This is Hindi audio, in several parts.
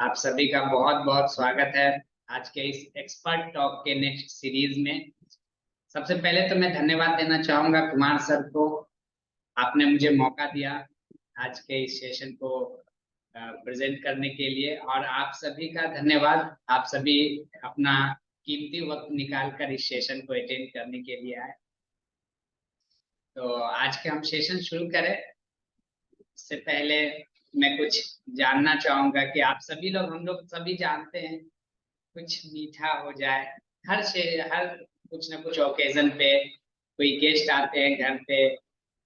आप सभी का बहुत बहुत स्वागत है आज के इस एक्सपर्ट टॉक के नेक्स्ट सीरीज में। सबसे पहले तो मैं धन्यवाद देना चाहूंगा कुमार सर को। आपने मुझे मौका दिया आज के इस सेशन को प्रेजेंट करने के लिए, और आप सभी का धन्यवाद। आप सभी अपना कीमती वक्त निकाल कर इस सेशन को अटेंड करने के लिए आए। तो आज के हम सेशन शुरू करें उससे पहले मैं कुछ जानना चाहूंगा कि आप सभी लोग, हम लोग सभी जानते हैं कुछ मीठा हो जाए। हर कुछ ना कुछ ओकेजन पे कोई गेस्ट आते हैं घर पे,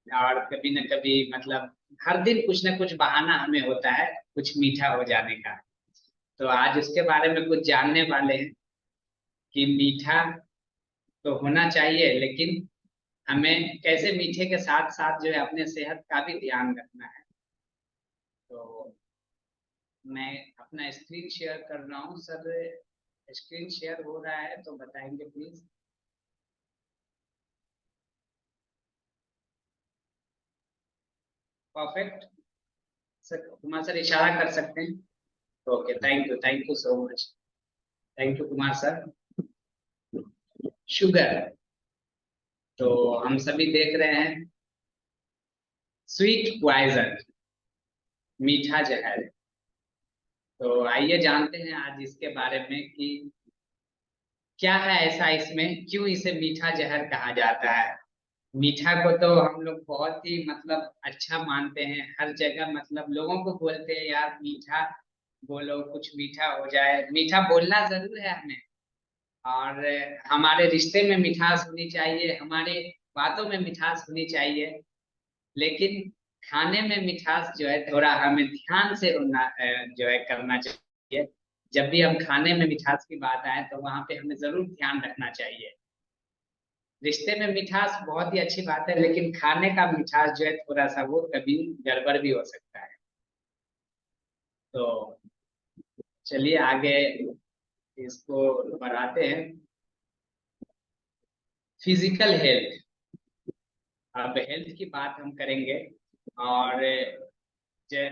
और कभी न कभी मतलब हर दिन कुछ ना कुछ बहाना हमें होता है कुछ मीठा हो जाने का। तो आज उसके बारे में कुछ जानने वाले हैं कि मीठा तो होना चाहिए, लेकिन हमें कैसे मीठे के साथ साथ जो है अपने सेहत का भी ध्यान रखना है। तो मैं अपना स्क्रीन शेयर कर रहा हूँ सर। स्क्रीन शेयर हो रहा है तो बताएंगे please. Perfect sir, Kumar sir इशारा कर सकते हैं। Okay, thank you so much. Thank you Kumar sir. Sugar, तो हम सभी देख रहे हैं स्वीट पॉइजन, मीठा जहर। तो आइए जानते हैं आज इसके बारे में कि क्या है ऐसा इसमें, क्यों इसे मीठा जहर कहा जाता है। मीठा को तो हम लोग बहुत ही मतलब अच्छा मानते हैं, हर जगह मतलब लोगों को बोलते हैं यार मीठा बोलो, कुछ मीठा हो जाए। मीठा बोलना जरूर है हमें, और हमारे रिश्ते में मिठास होनी चाहिए, हमारे बातों में मिठास होनी चाहिए। लेकिन खाने में मिठास जो है थोड़ा हमें ध्यान से होना जो है करना चाहिए। जब भी हम खाने में मिठास की बात आए तो वहां पे हमें जरूर ध्यान रखना चाहिए। रिश्ते में मिठास बहुत ही अच्छी बात है, लेकिन खाने का मिठास जो है थोड़ा सा वो कभी गड़बड़ भी हो सकता है। तो चलिए आगे इसको बढ़ाते हैं। फिजिकल हेल्थ, अब हेल्थ की बात हम करेंगे। और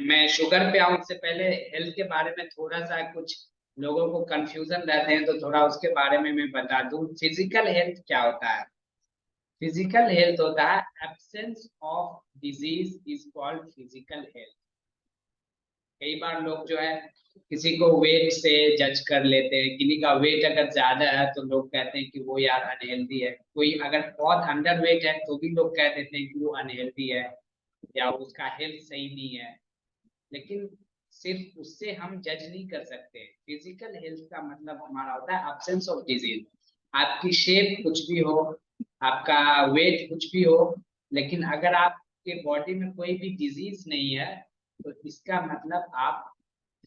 मैं शुगर पे आऊं उससे पहले हेल्थ के बारे में थोड़ा सा कुछ लोगों को कंफ्यूजन रहते हैं, तो थोड़ा उसके बारे में मैं बता दूं। फिजिकल हेल्थ क्या होता है। फिजिकल हेल्थ होता है absence of disease is called physical health. कई बार लोग जो है किसी को वेट से जज कर लेते हैं, किसी का वेट अगर ज्यादा है तो लोग कहते हैं कि वो यार अनहेल्दी है। कोई अगर बहुत अंडर वेट है तो भी लोग कह देते हैं कि वो अनहेल्दी है या उसका हेल्थ सही नहीं है। लेकिन सिर्फ उससे हम जज नहीं कर सकते। फिजिकल हेल्थ का मतलब हमारा होता है एब्सेंस ऑफ डिजीज। आपकी शेप कुछ भी हो, आपका वेट कुछ भी हो, लेकिन अगर आपके बॉडी में कोई भी डिजीज नहीं है तो इसका मतलब आप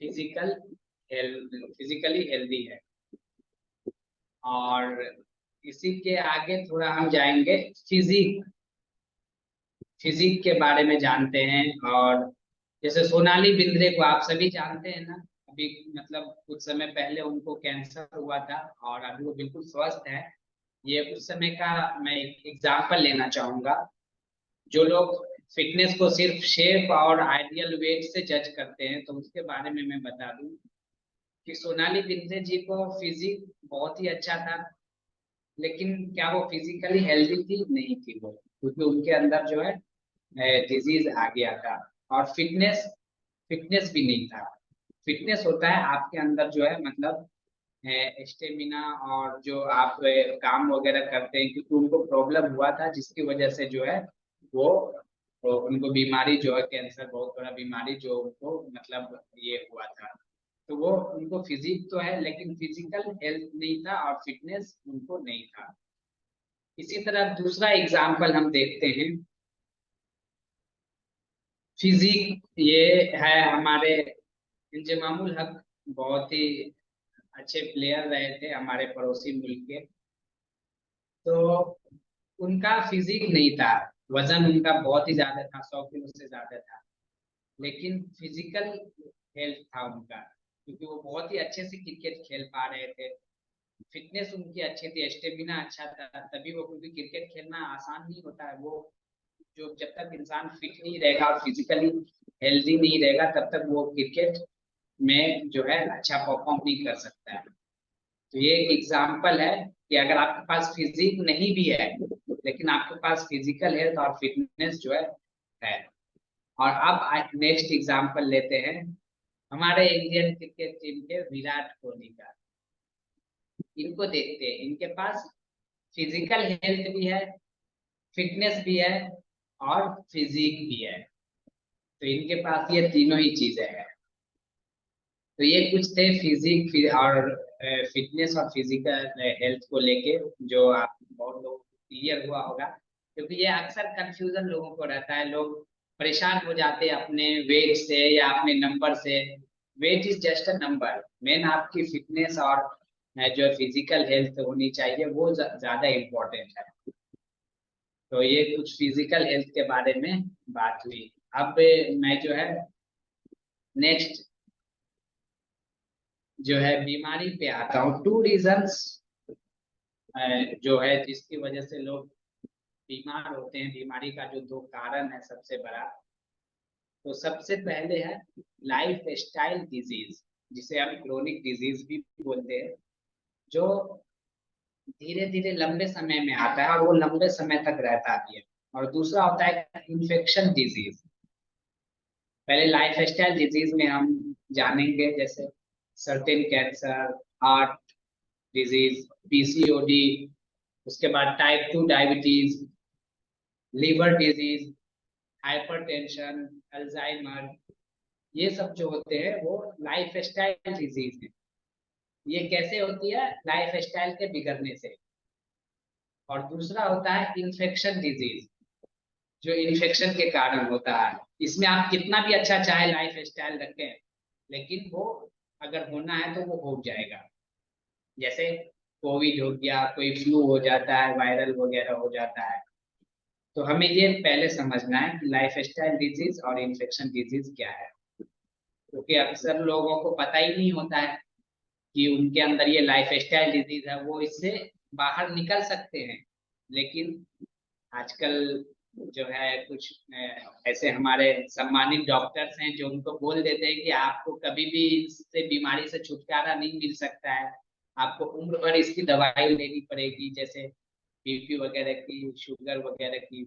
फिजिकल फिजिकली हेल्दी है। और इसी के आगे थोड़ा हम जाएंगे फिजिक। फिजिक के बारे में जानते हैं। और जैसे सोनाली बिंद्रे को आप सभी जानते हैं ना। अभी मतलब कुछ समय पहले उनको कैंसर हुआ था और अभी वो बिल्कुल स्वस्थ है। ये उस समय का मैं एक एग्जाम्पल लेना चाहूंगा। जो लोग फिटनेस को सिर्फ शेप और आइडियल वेट से जज करते हैं, तो उसके बारे में मैं बता दूं कि सोनाली बिंद्रे जी को फिजिक बहुत ही अच्छा था, लेकिन क्या वो फिजिकली हेल्दी थी? नहीं थी वो, क्योंकि उनके अंदर जो है डिजीज आ गया था। और फिटनेस फिटनेस भी नहीं था। फिटनेस होता है आपके अंदर जो है मतलब स्टेमिना, और जो आप काम वगैरह करते हैं, क्योंकि उनको प्रॉब्लम हुआ था जिसकी वजह से जो है वो तो उनको बीमारी जो है कैंसर, बहुत बड़ा बीमारी जो उनको मतलब ये हुआ था। तो वो उनको फिजिक तो है लेकिन फिजिकल हेल्थ नहीं था और फिटनेस उनको नहीं था। इसी तरह दूसरा एग्जाम्पल हम देखते हैं। फिजिक ये है हमारे इंजमामुल हक, बहुत ही अच्छे प्लेयर रहे थे हमारे पड़ोसी मुल्क के। तो उनका फिजिक नहीं था, वजन उनका बहुत ही ज्यादा था, 100 किलो से ज्यादा था। लेकिन फिजिकल हेल्थ था उनका, क्योंकि वो बहुत ही अच्छे से क्रिकेट खेल पा रहे थे। फिटनेस उनकी अच्छी थी, स्टेमिना अच्छा था, तभी वो, क्योंकि क्रिकेट खेलना आसान नहीं होता है। वो जो जब तक इंसान फिट नहीं रहेगा और फिजिकली हेल्दी नहीं रहेगा तब तक वो क्रिकेट में जो है अच्छा परफॉर्म नहीं कर सकता है। तो ये एक एग्जाम्पल है कि अगर आपके पास फिजिक नहीं भी है लेकिन आपके पास फिजिकल हेल्थ और फिटनेस जो है। और अब नेक्स्ट एग्जाम्पल लेते हैं हमारे इंडियन क्रिकेट टीम के विराट कोहली का। इनको देखते हैं, इनके पास फिजिकल हेल्थ भी है, फिटनेस भी है और फिजिक भी है। तो इनके पास ये तीनों ही चीजें हैं। तो ये कुछ थे फिजिक और फिटनेस और फिजिकल हेल्थ को लेके जो आप बहुत लोगों को क्लियर हुआ होगा, क्योंकि ये अक्सर कंफ्यूजन लोगों को रहता है। लोग परेशान हो जाते हैं अपने वेट से या अपने नंबर से। Weight is just a number, main आपकी फिटनेस और जो फिजिकल हेल्थ होनी चाहिए वो ज्यादा इम्पोर्टेंट है। तो ये कुछ फिजिकल हेल्थ के बारे में बात हुई। अब मैं जो है नेक्स्ट जो है बीमारी पे आता हूँ। टू रीजंस जो है जिसकी वजह से लोग बीमार होते हैं, बीमारी का जो दो कारण है सबसे बड़ा। तो सबसे पहले है लाइफ स्टाइल डिजीज, जिसे हम क्रोनिक डिजीज भी बोलते हैं, जो धीरे धीरे लंबे समय में आता है और वो लंबे समय तक रहता भी है। और दूसरा होता है इन्फेक्शन डिजीज। पहले लाइफ स्टाइल डिजीज में हम जानेंगे, जैसे certain cancer, heart disease, PCOD, उसके बाद type 2 diabetes, liver disease, hypertension, Alzheimer, ये सब जो होते हैं वो लाइफ स्टाइल डिजीज है। ये कैसे होती है? लाइफ स्टाइल के बिगड़ने से। और दूसरा होता है इन्फेक्शन डिजीज, जो इन्फेक्शन के कारण होता है। इसमें आप कितना भी अच्छा चाहे लाइफ स्टाइल रखें, लेकिन वो अगर होना है तो वो हो जाएगा। जैसे कोविड हो गया, कोई फ्लू हो जाता है, वायरल वगैरह हो जाता है। तो हमें ये पहले समझना है कि लाइफ स्टाइल डिजीज और इन्फेक्शन डिजीज क्या है, क्योंकि अक्सर लोगों को पता ही नहीं होता है कि उनके अंदर ये लाइफ स्टाइल डिजीज है। वो इससे बाहर निकल सकते हैं, लेकिन आजकल जो है कुछ ऐसे हमारे सम्मानित डॉक्टर्स हैं जो उनको बोल देते हैं कि आपको कभी भी इससे बीमारी से छुटकारा नहीं मिल सकता है, आपको उम्र भर इसकी दवाई लेनी पड़ेगी, जैसे बीपी वगैरह की, शुगर वगैरह की।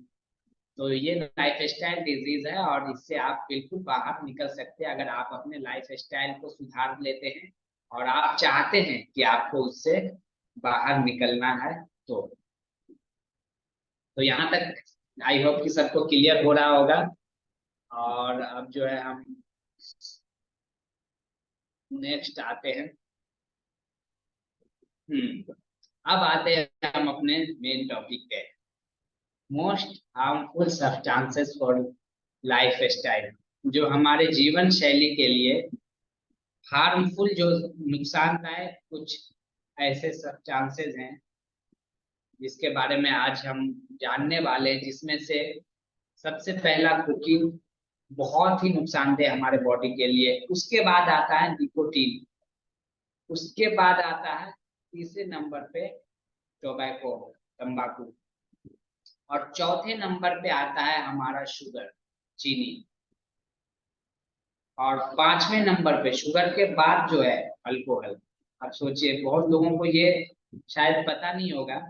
तो ये लाइफ स्टाइल डिजीज है और इससे आप बिल्कुल बाहर निकल सकते हैं अगर आप अपने लाइफ स्टाइल को सुधार लेते हैं और आप चाहते हैं कि आपको उससे बाहर निकलना है। तो यहाँ तक आई होप कि सबको क्लियर हो रहा होगा। और अब जो है हम नेक्स्ट आते हैं। अब आते हैं हम अपने मेन टॉपिक पे, most harmful substances for life style. जो हमारे जीवन शैली के लिए हार्मफुल, जो नुकसानदायक कुछ ऐसे सब्सटेंसेस हैं जिसके बारे में आज हम जानने वाले हैं, जिसमें से सबसे पहला कुकिंग बहुत ही नुकसानदेह हमारे बॉडी के लिए। उसके बाद आता है निकोटीन। उसके बाद आता है तीसरे नंबर पे टोबैको, तंबाकू। और चौथे नंबर पे आता है हमारा शुगर, चीनी। और पांचवें नंबर पे शुगर के बाद जो है अल्कोहल। अब सोचिए, बहुत लोगों को ये शायद पता नहीं होगा,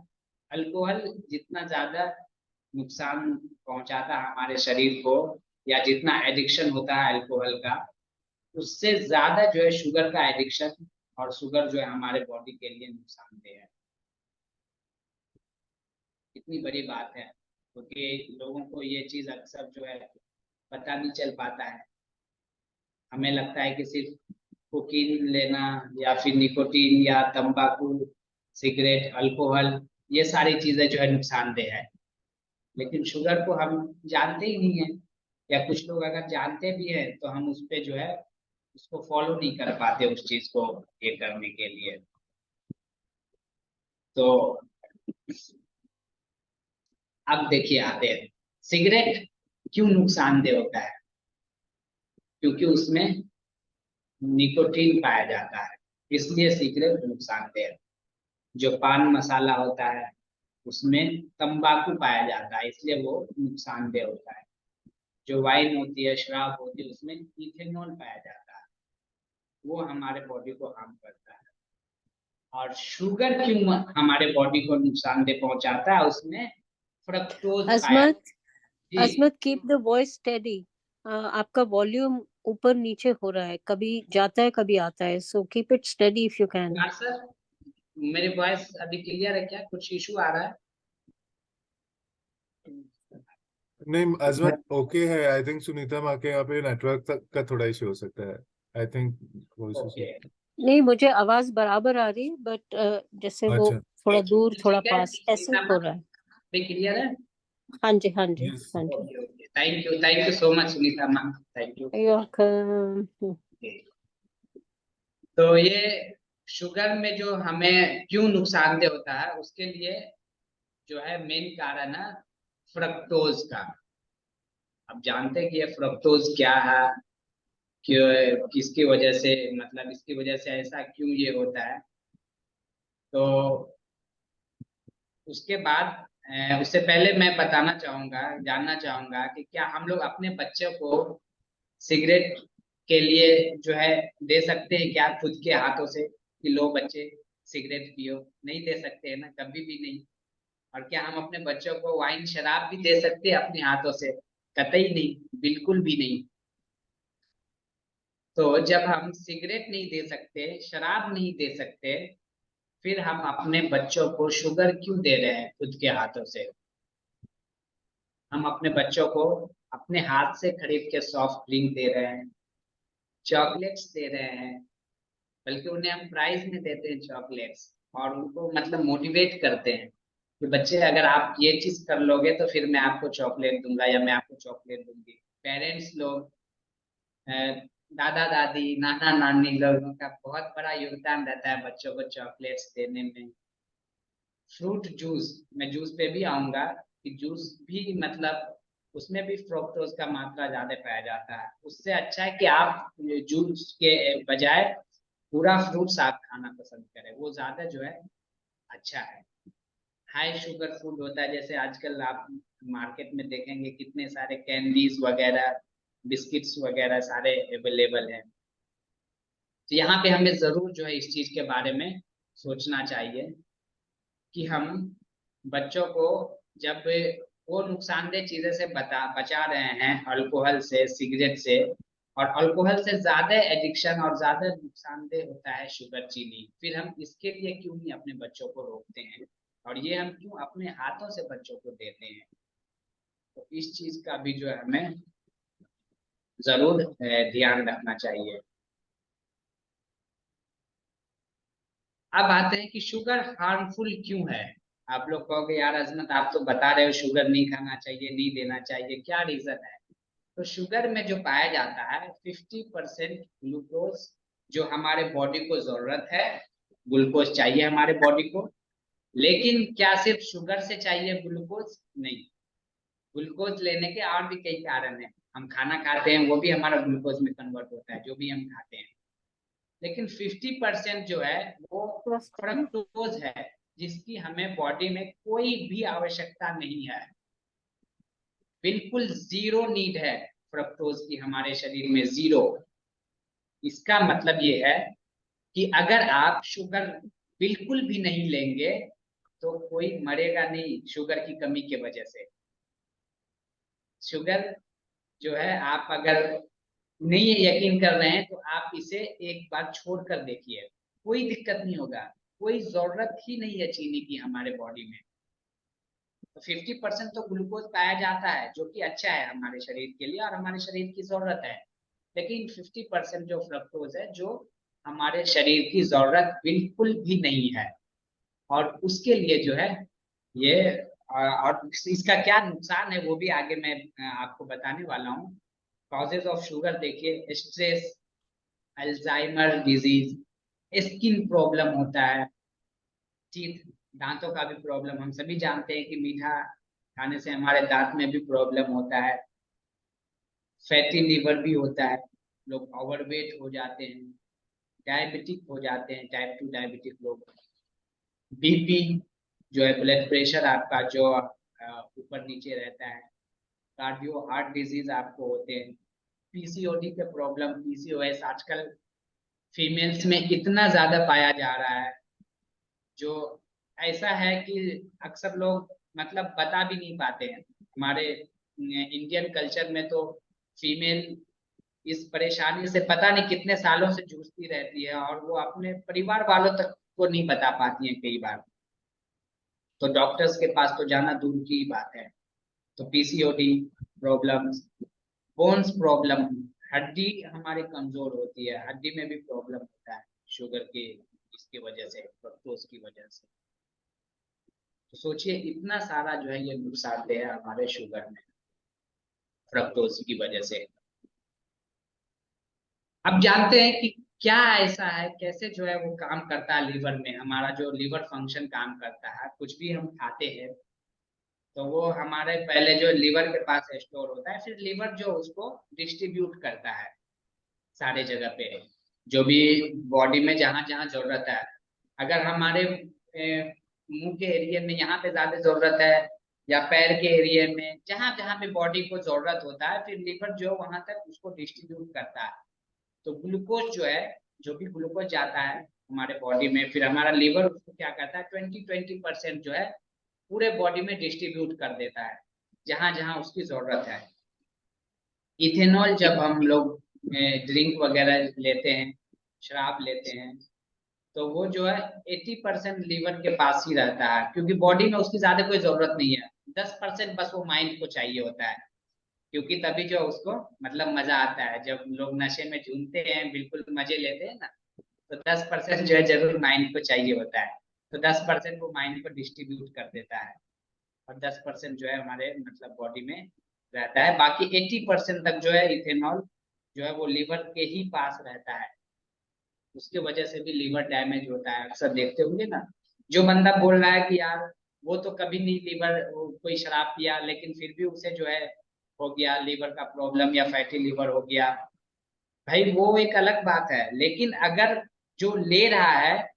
अल्कोहल जितना ज्यादा नुकसान पहुंचाता है हमारे शरीर को, या जितना एडिक्शन होता है अल्कोहल का, उससे ज्यादा जो है शुगर का एडिक्शन, और शुगर जो है हमारे बॉडी के लिए नुकसानदेह है। इतनी बड़ी बात है, क्योंकि लोगों को ये चीज अक्सर जो है पता नहीं चल पाता है। हमें लगता है कि सिर्फ कोकीन लेना या फिर निकोटीन या तंबाकू, सिगरेट, अल्कोहल, ये सारी चीजें जो है नुकसानदेह है, लेकिन शुगर को हम जानते ही नहीं है। या कुछ लोग अगर जानते भी हैं तो हम उस पे जो है उसको फॉलो नहीं कर पाते, उस चीज को ये करने के लिए। तो अब देखिए आते हैं, सिगरेट क्यों नुकसानदेह होता है? क्योंकि उसमें निकोटीन पाया जाता है, इसलिए सिगरेट नुकसानदेह है। जो पान मसाला होता है उसमें तंबाकू पाया जाता है, इसलिए वो नुकसानदेह होता है। जो वाइन होती है, शराब होती है, उसमें इथेनॉल पाया जाता है, वो हमारे बॉडी को हार्म करता है। और शुगर क्यों हमारे बॉडी को नुकसानदेह पहुंचाता है, उसमें फ्रक्टोज पाया। असमत, जी। असमत कीप द वॉइस स्टेडी। आपका वॉल्यूम ऊपर नीचे हो रहा है, कभी जाता है कभी आता है, so keep it steady if you can. Kumar sir, मेरी वॉइस अभी क्लियर है क्या? कुछ इशू आ रहा है? नहीं अजमत ओके है। आई थिंक सुनीता माँ के यहाँ पे नेटवर्क का थोड़ा इशू हो सकता है। I think voice issue. Okay. नहीं, मुझे आवाज बराबर आ रही, बट जैसे वो अच्छा। थोड़ा दूर थोड़ा ठीक है पास ऐसे सुनीता हो मैम, रहा है। अभी क्लियर है? हाँ जी, हाँ जी, यस। हाँ जी। Okay okay, thank you so much Sunita ma'am, thank you. You're welcome। तो ये शुगर में जो हमें क्यों नुकसानदेह होता है, उसके लिए जो है मेन कारण है फ्रक्टोज का। अब जानते हैं कि ये फ्रक्टोज क्या है, क्यों, किसकी वजह से, मतलब इसकी वजह से ऐसा क्यों ये होता है। तो उसके बाद उससे पहले मैं बताना चाहूंगा, जानना चाहूंगा कि क्या हम लोग अपने बच्चों को सिगरेट के लिए जो है दे सकते हैं क्या खुद के हाथों से, कि लो बच्चे सिगरेट पियो? नहीं दे सकते हैं ना, कभी भी नहीं। और क्या हम अपने बच्चों को वाइन शराब भी दे सकते हैं अपने हाथों से? कतई नहीं, बिल्कुल भी नहीं। तो जब हम सिगरेट नहीं दे सकते, शराब नहीं दे सकते, फिर हम अपने बच्चों को शुगर क्यों दे रहे हैं खुद के हाथों से? हम अपने बच्चों को अपने हाथ से खरीद के सॉफ्ट ड्रिंक दे रहे हैं, चॉकलेट्स दे रहे हैं, बल्कि उन्हें हम प्राइज में देते हैं चॉकलेट्स, और उनको मतलब मोटिवेट करते हैं कि बच्चे अगर आप ये चीज कर लोगे तो फिर मैं आपको चॉकलेट दूंगा या मैं आपको चॉकलेट दूंगी। पेरेंट्स लोग, दादा दादी, नाना नानी लोगों का बहुत बड़ा योगदान रहता है बच्चों को चॉकलेट्स देने में। फ्रूट जूस, मैं जूस पे भी आऊंगा कि जूस भी मतलब उसमें भी फ्रुक्टोज का मात्रा ज्यादा पाया जाता है। उससे अच्छा है कि आप जूस के बजाय पूरा फ्रूट्स आप खाना पसंद करें, वो ज्यादा जो है अच्छा है। हाई शुगर फूड होता है, जैसे आजकल आप मार्केट में देखेंगे कितने सारे कैंडीज वगैरह, बिस्किट्स वगैरह सारे अवेलेबल हैं। तो यहाँ पे हमें जरूर जो है इस चीज के बारे में सोचना चाहिए कि हम बच्चों को जब वो नुकसानदेह चीजें से बचा रहे हैं, अल्कोहल से, सिगरेट से, और अल्कोहल से ज्यादा एडिक्शन और ज्यादा नुकसानदेह होता है शुगर, चीनी, फिर हम इसके लिए क्यों नहीं अपने बच्चों को रोकते हैं, और ये हम क्यों अपने हाथों से बच्चों को देते हैं? तो इस चीज का भी जो है हमें जरूर ध्यान रखना चाहिए। अब आते हैं कि शुगर हार्मफुल क्यों है। आप लोग कहोगे यार अजमत आप तो बता रहे हो शुगर नहीं खाना चाहिए, नहीं देना चाहिए, क्या रीजन है? तो शुगर में जो पाया जाता है 50% ग्लूकोज, जो हमारे बॉडी को जरूरत है, ग्लूकोज चाहिए हमारे बॉडी को। लेकिन क्या सिर्फ शुगर से चाहिए ग्लूकोज? नहीं, ग्लूकोज लेने के और भी कई कारण हैं। हम खाना खाते हैं, वो भी हमारा ग्लूकोज में कन्वर्ट होता है, जो भी हम खाते हैं। लेकिन 50% जो है वो फ्रक्टोज है, जिसकी हमें बॉडी में कोई भी आवश्यकता नहीं है, बिल्कुल जीरो नीड है फ्रक्टोज की हमारे शरीर में, जीरो। इसका मतलब ये है कि अगर आप शुगर बिल्कुल भी नहीं लेंगे तो कोई मरेगा नहीं शुगर की कमी के वजह से। शुगर जो है, आप अगर नहीं यकीन कर रहे हैं तो आप इसे एक बार छोड़ कर देखिए, कोई दिक्कत नहीं होगा, कोई जरूरत ही नहीं है चीनी की हमारे बॉडी में। तो 50% तो ग्लूकोज पाया जाता है, जो कि अच्छा है हमारे शरीर के लिए और हमारे शरीर की जरूरत है। लेकिन 50% जो फ्रक्टोज है, जो हमारे शरीर की जरूरत बिल्कुल भी नहीं है, और उसके लिए जो है ये और इसका क्या नुकसान है वो भी आगे मैं आपको बताने वाला हूँ। कॉजेज ऑफ शुगर देखिए, stress, Alzheimer disease, skin problem होता है, टीथ, दांतों का भी प्रॉब्लम। हम सभी जानते हैं कि मीठा खाने से हमारे दांत में भी प्रॉब्लम होता है। फैटी लीवर भी होता है, लोग ओवरवेट हो जाते हैं, डायबिटिक हो जाते हैं, टाइप 2 डायबिटिक लोग। बीपी जो है, ब्लड प्रेशर आपका जो ऊपर नीचे रहता है। कार्डियो हार्ट डिजीज आपको होते हैं। पीसीओडी के प्रॉब्लम, पीसीओएस आजकल फीमेल्स में इतना ज्यादा पाया जा रहा है, जो ऐसा है कि अक्सर लोग मतलब बता भी नहीं पाते हैं। हमारे इंडियन कल्चर में तो फीमेल इस परेशानी से पता नहीं कितने सालों से जूझती रहती है, और वो अपने परिवार वालों तक को नहीं बता पाती हैं कई बार। तो डॉक्टर्स के पास तो जाना दूर की बात है। तो पीसीओडी प्रॉब्लम्स, बोन्स प्रॉब्लम, हड्डी हमारी कमजोर होती है, हड्डी में भी प्रॉब्लम होता है शुगर के इसकी वजह से, फ्रक्टोज की वजह से। तो सोचिए इतना सारा जो है ये नुकसानदेह है हमारे शुगर में, फ्रक्टोज की वजह से। अब जानते हैं कि क्या ऐसा है, कैसे जो है वो काम करता है लीवर में, हमारा जो लीवर फंक्शन काम करता है। कुछ भी हम खाते हैं तो वो हमारे पहले जो लीवर के पास स्टोर होता है, फिर लीवर जो उसको डिस्ट्रीब्यूट करता है सारे जगह पे, जो भी बॉडी में जहां जहां जरूरत है। अगर हमारे मुंह के एरिया में यहाँ पे ज्यादा जरूरत है, या पैर के एरिया में, जहां जहां पे बॉडी को जरूरत होता है, फिर लीवर जो वहां तक उसको डिस्ट्रीब्यूट करता है। तो ग्लूकोज जो है, जो भी ग्लूकोज जाता है हमारे बॉडी में, फिर हमारा लीवर उसको क्या करता है, 20% जो है पूरे बॉडी में डिस्ट्रीब्यूट कर देता है जहां जहां उसकी जरूरत है। इथेनॉल जब हम लोग ड्रिंक वगैरह लेते हैं, शराब लेते हैं, तो वो जो है 80% लीवर के पास ही रहता है, क्योंकि बॉडी में उसकी ज्यादा कोई जरूरत नहीं है। 10% बस वो माइंड को चाहिए होता है, क्योंकि तभी जो उसको मतलब मजा आता है। जब लोग नशे में झूमते हैं, बिल्कुल मजे लेते हैं ना, तो 10% जो है जरूर माइंड को चाहिए होता है। तो 10% वो माइंड को डिस्ट्रीब्यूट कर देता है, और 10% जो है हमारे मतलब बॉडी में रहता है। बाकी 80% तक जो है इथेनॉल जो है वो लीवर के ही पास रहता है। उसके वजह से भी लीवर डैमेज होता है, अक्सर देखते होंगे ना। जो बंदा बोल रहा है कि यार वो तो कभी नहीं लीवर कोई शराब पिया, लेकिन फिर भी उसे जो है हो गया लीवर का प्रॉब्लम या फैटी लीवर हो गया, भाई वो एक अलग बात है। लेकिन अगर जो ले रहा है,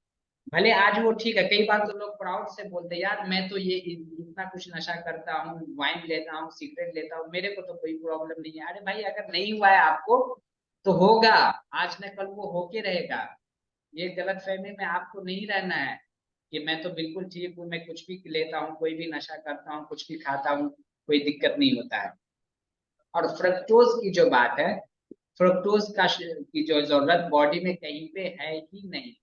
भले आज वो ठीक है, कई बार तो लोग प्राउड से बोलते हैं यार मैं तो ये इतना कुछ नशा करता हूँ, वाइन लेता हूँ, सिगरेट लेता हूँ, मेरे को तो कोई प्रॉब्लम नहीं है। अरे भाई अगर नहीं हुआ है आपको तो होगा, आज न कल वो होके रहेगा। ये गलतफहमी में आपको नहीं रहना है कि मैं तो बिल्कुल ठीक हूँ, मैं कुछ भी लेता हूँ, कोई भी नशा करता हूँ, कुछ भी खाता हूँ, कोई दिक्कत नहीं होता है। और फ्रक्टोज की जो बात है, फ्रक्टोज की जो जरूरत बॉडी में कहीं पे है ही नहीं।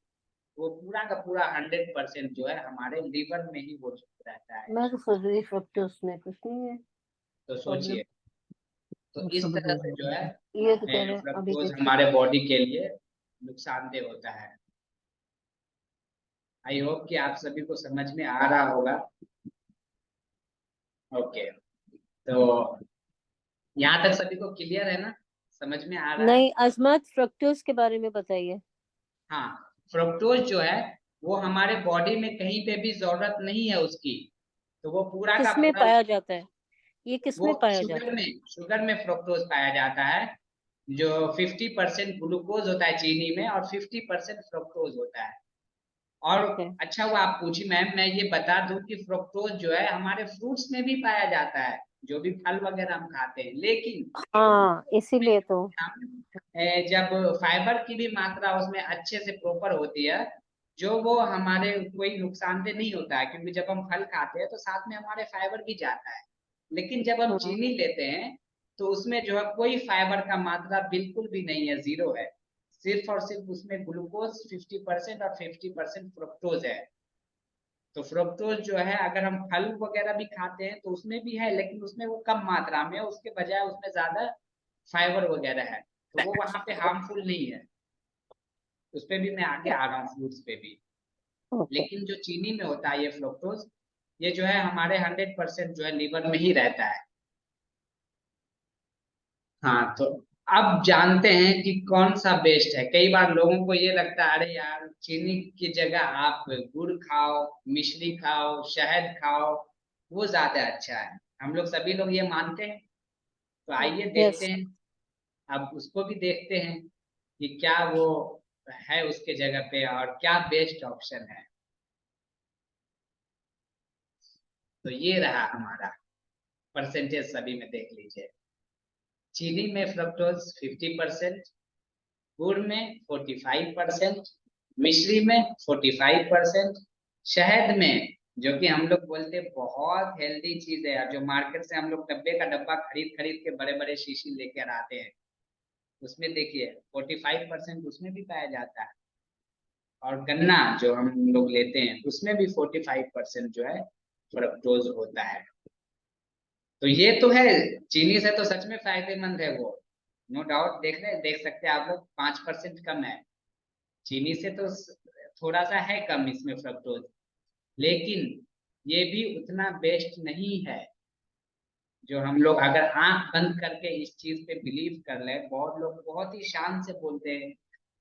वो पूरा का पूरा 100% जो है हमारे लीवर में ही वो रहता है। मैं तो सोच रही फ्रक्टोज में कुछ नहीं है तो प्रॉब्लम। सोचिए, तो इस तरह से जो है ये तो कह रहे हैं अभी फ्रक्टोज देखिए। हमारे बॉडी के लिए नुकसानदेह होता है। आई होप कि आप सभी को समझ में आ रहा होगा। ओके, तो यहाँ तक सभी को क्लियर है ना, समझ में आ रहा है? नहीं, अजमत फ्रक्टोज के बारे में बताइए। हाँ, फ्रक्टोज जो है वो हमारे बॉडी में कहीं पे भी जरूरत नहीं है उसकी। तो वो पूरा का किसमें पूरा पाया जाता है, ये वो किसमें पाया शुगर जाता है? में, शुगर में फ्रक्टोज पाया जाता है। जो 50% ग्लूकोज होता है चीनी में, और 50% फ्रक्टोज होता है। और ओके। अच्छा हुआ आप पूछी मैम, मैं ये बता दूं कि फ्रक्टोज जो है हमारे फ्रूट्स में भी पाया जाता है, जो भी फल वगैरह हम खाते हैं। लेकिन हाँ, इसीलिए तो। जब फाइबर की भी मात्रा उसमें अच्छे से प्रॉपर होती है, जो वो हमारे कोई नुकसानदेह नहीं होता है, क्योंकि जब हम फल खाते हैं तो साथ में हमारे फाइबर भी जाता है। लेकिन जब हम हाँ, चीनी लेते हैं तो उसमें जो है कोई फाइबर का मात्रा बिल्कुल भी नहीं है, जीरो है। सिर्फ और सिर्फ उसमें ग्लूकोज 50% और 50% फ्रुक्टोज है। तो फ्रुक्टोज जो है अगर हम फल वगैरह भी खाते हैं तो उसमें भी है, लेकिन उसमें वो कम मात्रा में है, उसके बजाय उसमें ज्यादा फाइबर वगैरह है। तो वो वहां पे हार्मफुल नहीं है। उस पे भी मैं आगे आ रहा हूँ, फ्रूट्स पे भी। ओके। लेकिन जो चीनी में होता है ये फ्रुक्टोज, ये जो है हमारे 100% जो है लीवर में ही रहता है। हाँ, तो अब जानते हैं कि कौन सा बेस्ट है। कई बार लोगों को ये लगता है अरे यार चीनी की जगह आप गुड़ खाओ, मिश्री खाओ, शहद खाओ, वो ज्यादा अच्छा है। हम लोग सभी लोग ये मानते हैं। तो आइए देखते यस। हैं, अब उसको भी देखते हैं कि क्या वो है उसके जगह पे, और क्या बेस्ट ऑप्शन है। तो ये रहा हमारा परसेंटेज, सभी में देख लीजिए। चीनी में फ्रक्टोज 50%, गुड़ में 45%, मिश्री में 45%, शहद में, जो कि हम लोग बोलते हैं बहुत हेल्दी चीज है, जो मार्केट से हम लोग डब्बे का डब्बा खरीद खरीद के बड़े बड़े शीशी लेकर आते हैं, उसमें देखिए 45% उसमें भी पाया जाता है। और गन्ना जो हम लोग लेते हैं उसमें भी 45% जो है फ्रक्टोज होता है। तो ये तो है, चीनी से तो सच में फायदेमंद है वो, नो डाउट। देख सकते हैं आप लोग 5% कम है, चीनी से तो थोड़ा सा है कम इसमें फ्रक्टोज, लेकिन ये भी उतना बेस्ट नहीं है जो हम लोग अगर आंख बंद करके इस चीज पे बिलीव कर ले। बहुत लोग बहुत ही शान से बोलते हैं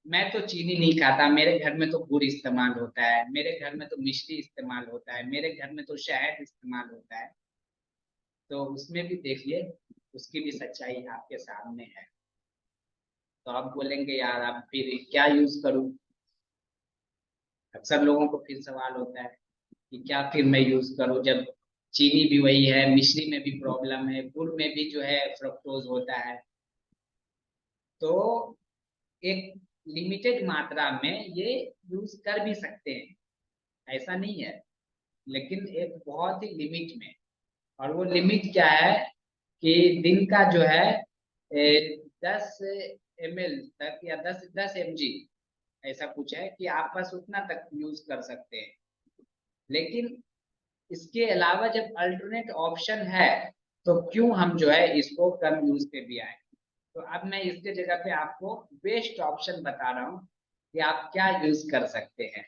मैं तो चीनी नहीं खाता, मेरे घर में तो गुड़ इस्तेमाल होता है, मेरे घर में तो मिश्री इस्तेमाल होता है, मेरे घर में तो शहद इस्तेमाल होता है। तो उसमें भी देखिए उसकी भी सच्चाई आपके सामने है। तो आप बोलेंगे यार अब फिर क्या यूज करूं, अक्सर लोगों को फिर सवाल होता है कि क्या फिर मैं यूज करूं, जब चीनी भी वही है, मिश्री में भी प्रॉब्लम है, गुड़ में भी जो है फ्रक्टोज होता है। तो एक लिमिटेड मात्रा में ये यूज कर भी सकते हैं, ऐसा नहीं है, लेकिन एक बहुत ही लिमिट में। और वो लिमिट क्या है कि दिन का जो है 10 ml तक या 10 mg ऐसा कुछ है कि आप बस उतना तक यूज कर सकते हैं। लेकिन इसके अलावा जब अल्टरनेट ऑप्शन है तो क्यों हम जो है इसको कम यूज पे भी आए। तो अब मैं इसके जगह पे आपको बेस्ट ऑप्शन बता रहा हूँ कि आप क्या यूज कर सकते हैं,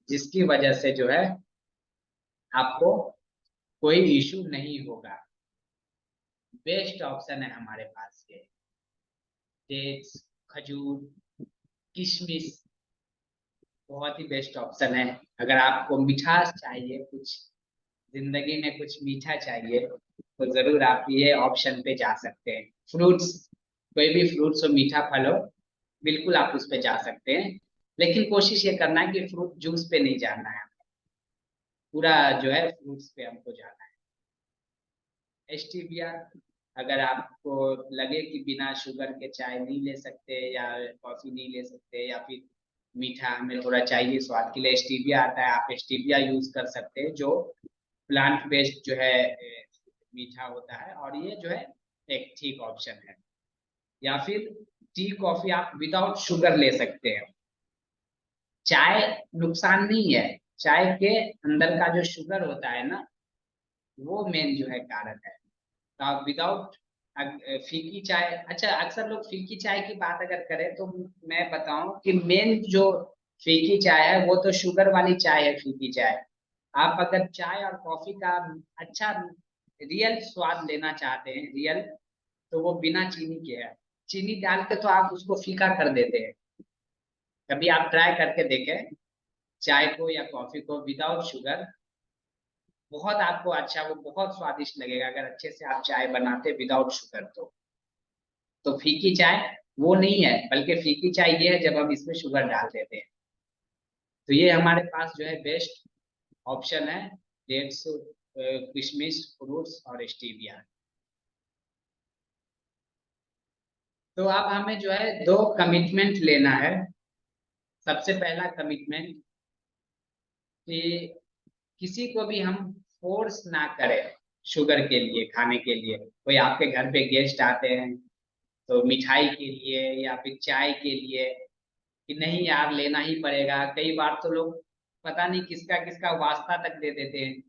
जिसकी वजह से जो है आपको कोई इशू नहीं होगा। बेस्ट ऑप्शन है हमारे पास ये डेट्स, खजूर, किशमिश, बहुत ही बेस्ट ऑप्शन है। अगर आपको मिठास चाहिए, कुछ जिंदगी में कुछ मीठा चाहिए, तो जरूर आप ये ऑप्शन पे जा सकते हैं। फ्रूट्स, कोई भी फ्रूट्स हो, मीठा फल हो, बिल्कुल आप उस पे जा सकते हैं। लेकिन कोशिश ये करना है कि फ्रूट जूस पे नहीं जाना है, पूरा जो है फ्रूट्स पे हमको जाना है। स्टीविया, अगर आपको लगे कि बिना शुगर के चाय नहीं ले सकते या कॉफी नहीं ले सकते या फिर मीठा हमें थोड़ा चाहिए स्वाद के लिए, स्टीविया आता है, आप स्टीविया यूज कर सकते हैं, जो प्लांट बेस्ड जो है मीठा होता है, और ये जो है एक ठीक ऑप्शन है। या फिर टी कॉफी आप विदाउट शुगर ले सकते हैं। चाय नुकसान नहीं है, चाय के अंदर का जो शुगर होता है ना, वो मेन जो है कारण है। तो आप विदाउट फीकी चाय, अच्छा अक्सर लोग फीकी चाय की बात अगर करें तो मैं बताऊं कि मेन जो फीकी चाय है वो तो शुगर वाली चाय है, फीकी चाय। आप अगर चाय और कॉफी का अच्छा रियल स्वाद लेना चाहते हैं, रियल, तो वो बिना चीनी के है। चीनी डाल के तो आप उसको फीका कर देते हैं। कभी आप ट्राई करके देखें चाय को या कॉफी को विदाउट शुगर, बहुत आपको अच्छा, वो बहुत स्वादिष्ट लगेगा अगर अच्छे से आप चाय बनाते विदाउट शुगर। तो फीकी चाय वो नहीं है, बल्कि फीकी चाय ये है जब हम इसमें शुगर डाल देते हैं। तो ये हमारे पास जो है बेस्ट ऑप्शन है, डेट्स, किशमिश, फ्रूट्स और स्टीविया। तो अब हमें जो है 2 कमिटमेंट लेना है। सबसे पहला कमिटमेंट कि किसी को भी हम फोर्स ना करें शुगर के लिए, खाने के लिए। कोई आपके घर पे गेस्ट आते हैं तो मिठाई के लिए या फिर चाय के लिए कि नहीं यार लेना ही पड़ेगा, कई बार तो लोग पता नहीं किसका किसका वास्ता तक दे देते हैं।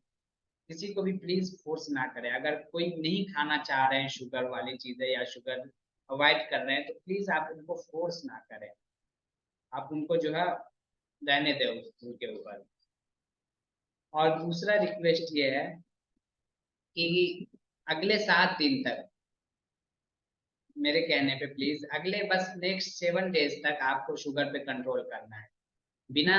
किसी को भी प्लीज फोर्स ना करें। अगर कोई नहीं खाना चाह रहे हैं शुगर वाली चीजें या शुगर अवॉइड कर रहे हैं तो प्लीज आप उनको फोर्स ना करें, आप उनको जो है रहने दें उनके ऊपर। और दूसरा रिक्वेस्ट ये है कि अगले 7 दिन तक, मेरे कहने पे प्लीज अगले बस नेक्स्ट 7 डेज तक आपको शुगर पे कंट्रोल करना है। बिना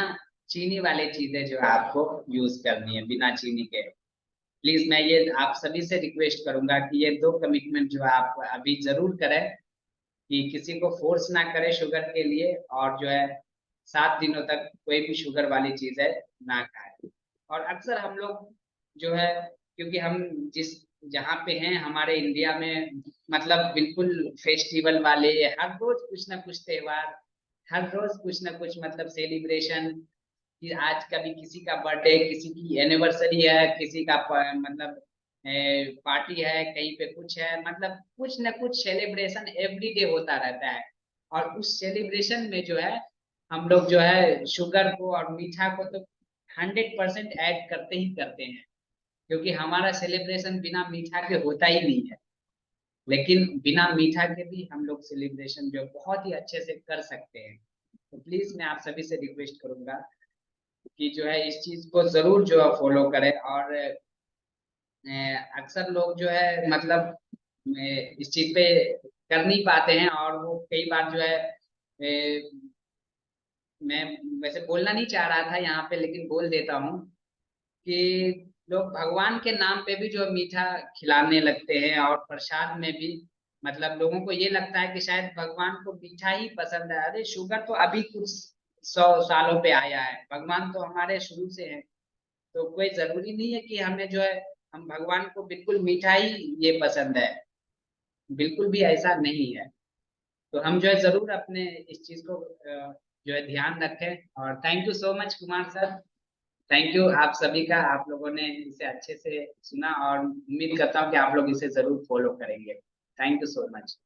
चीनी वाले चीजें जो है आपको यूज करनी है, बिना चीनी के। प्लीज मैं ये आप सभी से रिक्वेस्ट करूंगा कि ये 2 कमिटमेंट जो है आप अभी जरूर करें, कि किसी को फोर्स ना करें शुगर के लिए, और जो है 7 दिनों तक कोई भी शुगर वाली चीजें ना खाएं। और अक्सर हम लोग जो है, क्योंकि हम जिस जहाँ पे हैं हमारे इंडिया में, मतलब बिल्कुल फेस्टिवल वाले हर रोज कुछ ना कुछ त्योहार हर रोज कुछ ना कुछ मतलब सेलिब्रेशन, कि आज कभी किसी का बर्थडे, किसी की एनिवर्सरी है, किसी का मतलब पार्टी है, कहीं पे कुछ है, मतलब कुछ ना कुछ सेलिब्रेशन एवरीडे होता रहता है। और उस सेलिब्रेशन में जो है हम लोग जो है शुगर को और मीठा को तो 100% ऐड करते ही करते हैं, क्योंकि हमारा सेलिब्रेशन बिना मीठा के होता ही नहीं है। लेकिन बिना मीठा के भी हम लोग सेलिब्रेशन जो है बहुत ही अच्छे से कर सकते हैं। तो प्लीज मैं आप सभी से रिक्वेस्ट करूंगा कि जो है इस चीज को जरूर जो है फॉलो करें। और अक्सर लोग जो है मतलब इस चीज पे कर नहीं पाते हैं, और वो कई बार जो है मैं वैसे बोलना नहीं चाह रहा था यहाँ पे, लेकिन बोल देता हूँ कि लोग भगवान के नाम पे भी जो मीठा खिलाने लगते हैं, और प्रसाद में भी मतलब लोगों को ये लगता है कि शायद भगवान को मीठा ही पसंद है। अरे शुगर तो अभी कुछ 100 सालों पे आया है, भगवान तो हमारे शुरू से है। तो कोई जरूरी नहीं है कि हमें जो है हम भगवान को बिल्कुल मीठा ही ये पसंद है, बिल्कुल भी ऐसा नहीं है। तो हम जो है जरूर अपने इस चीज को जो है ध्यान रखें। और thank you so much Kumar sir, thank you आप सभी का, आप लोगों ने इसे अच्छे से सुना, और उम्मीद करता हूँ कि आप लोग इसे जरूर फॉलो करेंगे। Thank you so much.